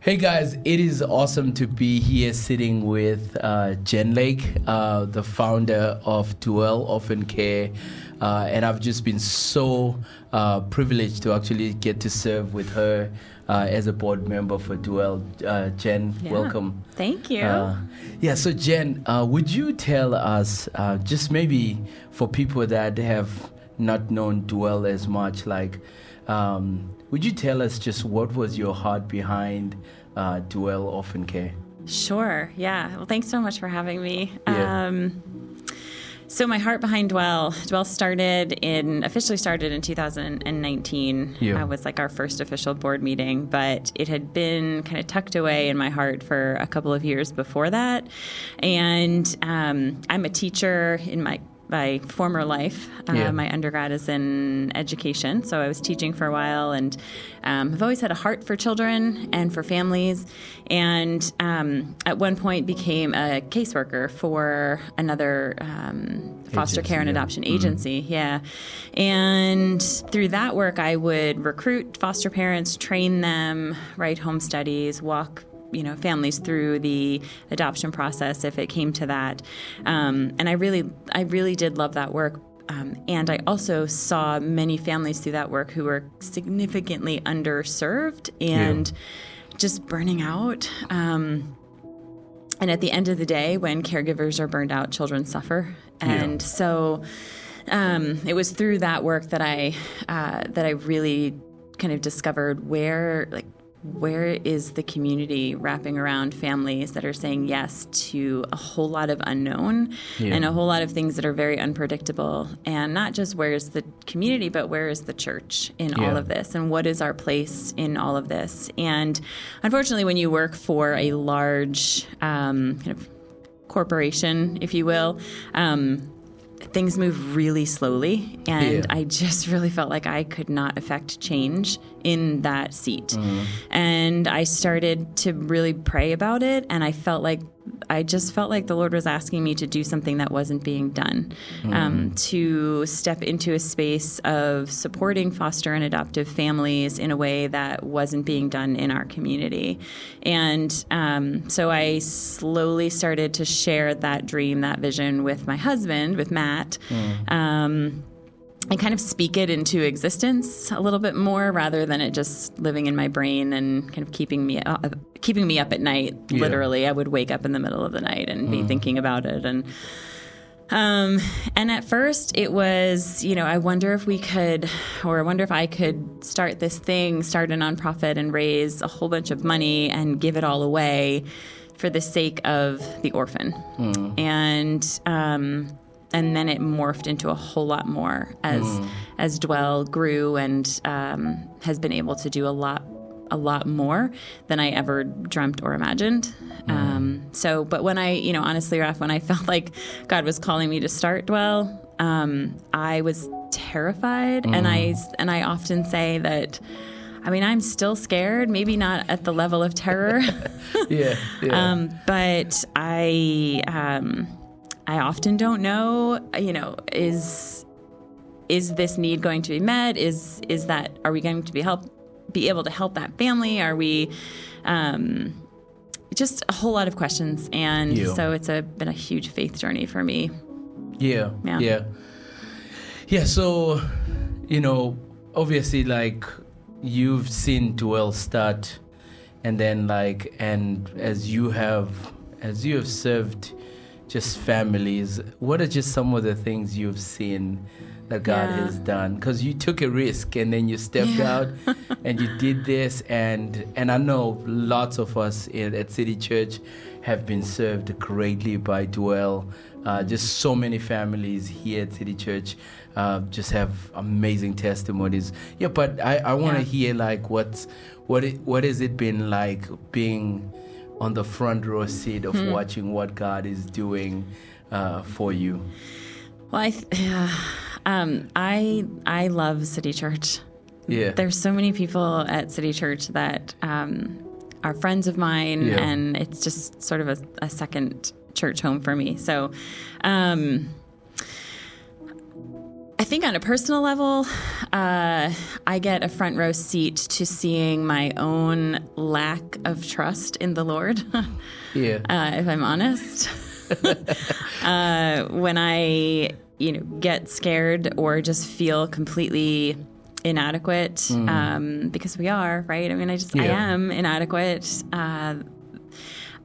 Hey guys, it is awesome to be here sitting with Jen Lake, the founder of Dwell Orphan Care. And I've just been so privileged to actually get to serve with her as a board member for Dwell. Jen, welcome. Thank you. So Jen, would you tell us, just maybe for people that have not known Dwell as much, would you tell us just what was your heart behind Dwell Orphan Care? Sure. Yeah. Well, thanks so much for having me. Yeah. So my heart behind Dwell officially started in 2019. Yeah. Was like our first official board meeting, but it had been kind of tucked away in my heart for a couple of years before that. And I'm a teacher in my former life. My undergrad is in education, so I was teaching for a while, and I've always had a heart for children and for families, and at one point became a caseworker for another foster care and adoption agency. Yeah. And through that work, I would recruit foster parents, train them, write home studies, walk families through the adoption process if it came to that. And I really did love that work. And I also saw many families through that work who were significantly underserved and just burning out. And at the end of the day, when caregivers are burned out, children suffer. And so it was through that work that I really kind of discovered where is the community wrapping around families that are saying yes to a whole lot of unknown and a whole lot of things that are very unpredictable? And not just where is the community, but where is the church in all of this? And what is our place in all of this? And unfortunately, when you work for a large kind of corporation, if you will, things move really slowly, and I just really felt like I could not affect change in that seat. And I started to really pray about it, and I just felt like the Lord was asking me to do something that wasn't being done, to step into a space of supporting foster and adoptive families in a way that wasn't being done in our community. And so I slowly started to share that dream, that vision with my husband, with Matt, and kind of speak it into existence a little bit more rather than it just living in my brain and kind of keeping me up at night. Literally, I would wake up in the middle of the night and be thinking about it. And at first it was, I wonder if I could start a nonprofit and raise a whole bunch of money and give it all away for the sake of the orphan. And then it morphed into a whole lot more as Dwell grew and has been able to do a lot more than I ever dreamt or imagined. But when honestly, Raph, when I felt like God was calling me to start Dwell, I was terrified. And I often say that, I'm still scared, maybe not at the level of terror. But I often don't know, is this need going to be met? Are we going to be able to help that family? Are we, just a whole lot of questions. And so it's been a huge faith journey for me. Yeah. So, obviously, you've seen Dwell start, and then and as you have served just families, what are just some of the things you've seen that God has done? Because you took a risk and then you stepped out and you did this, and I know lots of us at City Church have been served greatly by Dwell. Just so many families here at City Church just have amazing testimonies. But I want to hear what has it been like being on the front row seat of watching what God is doing for you? Well, I love City Church. There's so many people at City Church that are friends of mine, and it's just sort of a second church home for me. So I think on a personal level, I get a front row seat to seeing my own lack of trust in the Lord. Yeah. If I'm honest, when I, get scared or just feel completely inadequate, because we are, right? I mean, I am inadequate.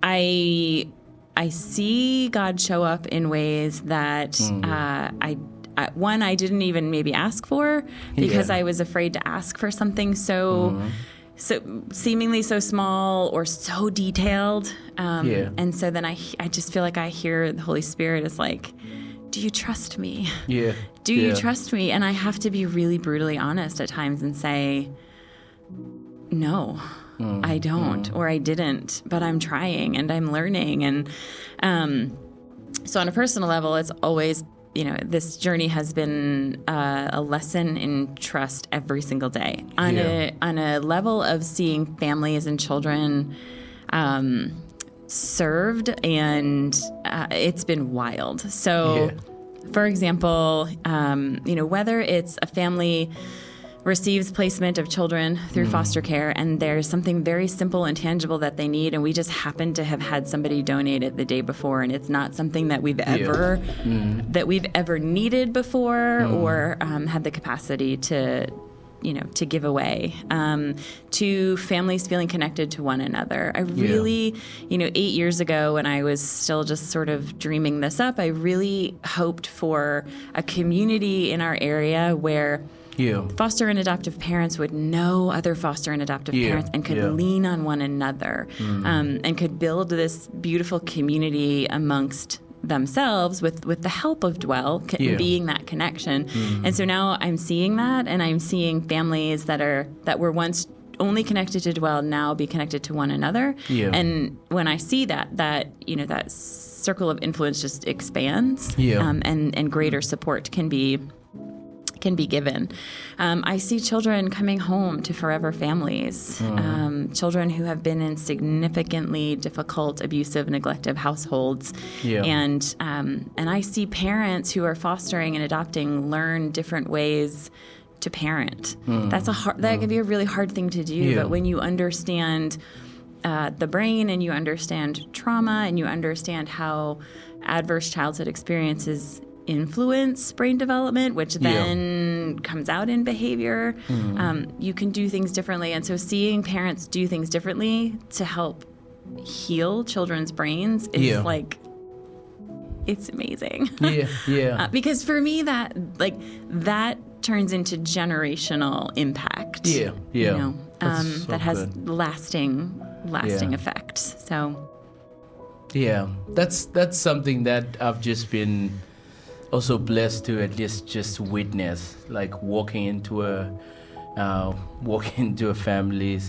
I see God show up in ways that I didn't even maybe ask for because I was afraid to ask for something so seemingly so small or so detailed. And so then I just feel like I hear the Holy Spirit is like, do you trust me? Yeah. Do you trust me? And I have to be really brutally honest at times and say, no, I don't, or I didn't, but I'm trying and I'm learning. And so on a personal level, it's always, this journey has been a lesson in trust every single day. On a level of seeing families and children served, and it's been wild. So, for example, whether it's a family receives placement of children through foster care, and there's something very simple and tangible that they need, and we just happen to have had somebody donate it the day before, and it's not something that we've ever needed before or had the capacity to give away, to families feeling connected to one another. I really, 8 years ago when I was still just sort of dreaming this up, I really hoped for a community in our area where foster and adoptive parents would know other foster and adoptive parents and could lean on one another, and could build this beautiful community amongst themselves with the help of Dwell being that connection. And so now I'm seeing that, and I'm seeing families that were once only connected to Dwell now be connected to one another. And when I see that circle of influence just expands, and greater support can be given. I see children coming home to forever families, children who have been in significantly difficult, abusive, neglective households, and I see parents who are fostering and adopting learn different ways to parent. That can be a really hard thing to do, but when you understand the brain and you understand trauma and you understand how adverse childhood experiences influence brain development, which then comes out in behavior, you can do things differently. And so seeing parents do things differently to help heal children's brains is like, it's amazing. Because for me, that turns into generational impact. That has lasting effects. So that's something that I've just been also blessed to at least just witness, like walking into a family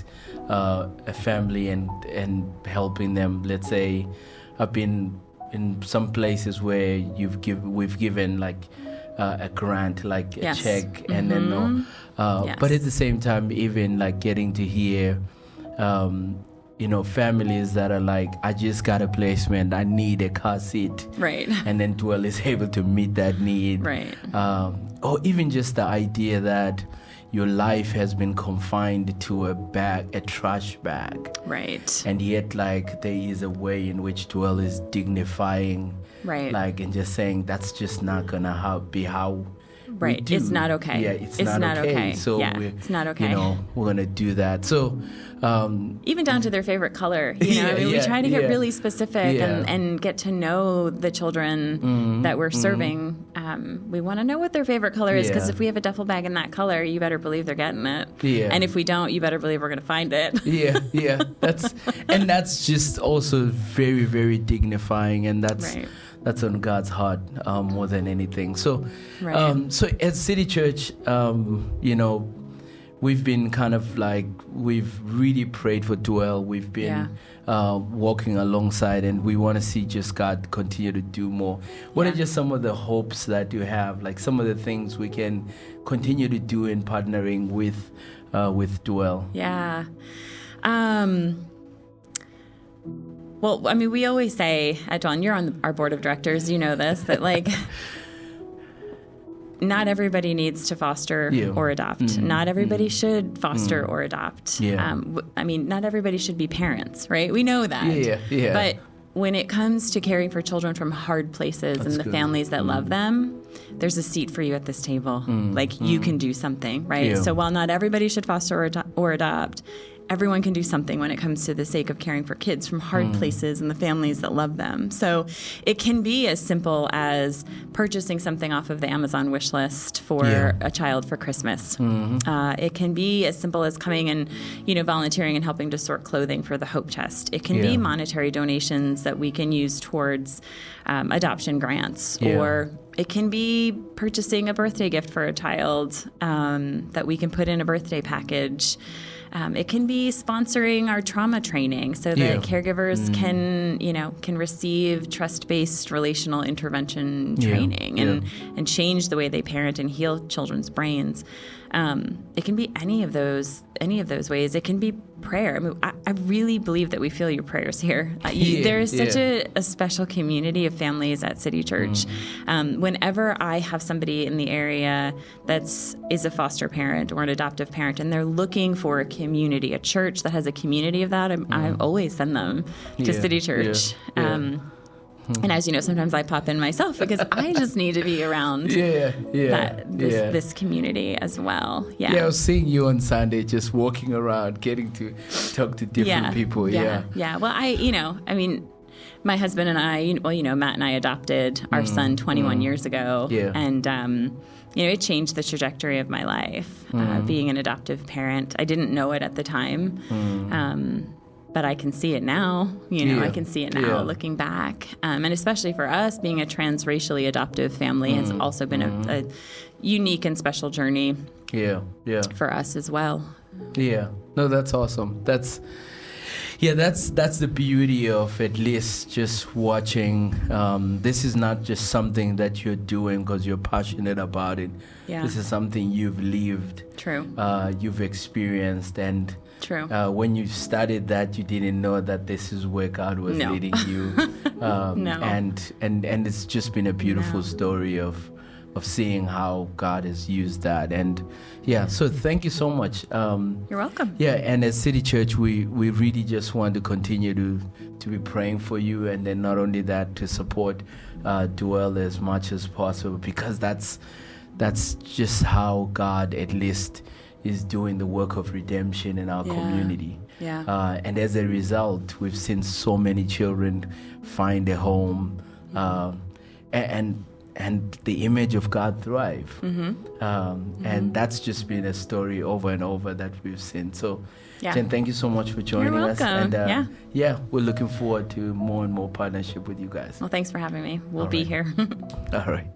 and helping them. Let's say I've been in some places where we've given like a grant, like a check, and then but at the same time, even like getting to hear families that are like, I just got a placement, I need a car seat. Right. And then Dwell is able to meet that need. Right. Or even just the idea that your life has been confined to a trash bag. Right. And yet, like, there is a way in which Dwell is dignifying. Right. Like, and just saying, that's just not gonna be how. Right. It's not okay. Yeah, it's not okay. So it's not okay. We're gonna do that. So even down to their favorite color. We try to get really specific and get to know the children that we're serving. We want to know what their favorite color is, because if we have a duffel bag in that color, you better believe they're getting it. Yeah. And if we don't, you better believe we're gonna find it. That's just also very, very dignifying, and that's on God's heart more than anything. So, so at City Church, we've been kind of like, we've really prayed for Dwell. We've been walking alongside, and we want to see just God continue to do more. What are just some of the hopes that you have, like some of the things we can continue to do in partnering with Dwell? Yeah. Well, I mean, we always say, Adwan, you're on our board of directors, you know this, that like not everybody needs to foster or adopt. Not everybody should foster or adopt. I mean, not everybody should be parents, right? We know that. But when it comes to caring for children from hard places and the families that love them, there's a seat for you at this table. Like, you can do something, right? So while not everybody should foster or adopt, everyone can do something when it comes to the sake of caring for kids from hard places and the families that love them. So it can be as simple as purchasing something off of the Amazon wish list for a child for Christmas. It can be as simple as coming and, volunteering and helping to sort clothing for the Hope Chest. It can be monetary donations that we can use towards adoption grants, or it can be purchasing a birthday gift for a child that we can put in a birthday package. It can be sponsoring our trauma training so that caregivers can receive trust-based relational intervention training and change the way they parent and heal children's brains. It can be any of those ways. It can be prayer. I mean, I really believe that we feel your prayers here. There is such a special community of families at City Church. Whenever I have somebody in the area is a foster parent or an adoptive parent, and they're looking for a community, a church that has a community of that, I always send them to City Church. And as you know, sometimes I pop in myself because I just need to be around this community as well. Yeah, I was seeing you on Sunday just walking around, getting to talk to different people. Well, my husband and I, Matt and I adopted our son 21 years ago. And, it changed the trajectory of my life, being an adoptive parent. I didn't know it at the time. But I can see it now, I can see it now looking back. And especially for us, being a transracially adoptive family has also been a unique and special journey for us as well. Yeah. No, that's awesome. That's the beauty of at least just watching. This is not just something that you're doing because you're passionate about it. This is something you've lived. True. You've experienced, and true. When you started that, you didn't know that this is where God was leading you. No. And it's just been a beautiful story of seeing how God has used that. And so thank you so much. You're welcome. And as City Church, we really just want to continue to be praying for you, and then not only that, to support Dwell as much as possible, because that's just how God at least is doing the work of redemption in our community. And as a result, we've seen so many children find a home, and the image of God thrive. And that's just been a story over and over that we've seen. So, Jen, thank you so much for joining us. And we're looking forward to more and more partnership with you guys. Well, thanks for having me. We'll be here. All right.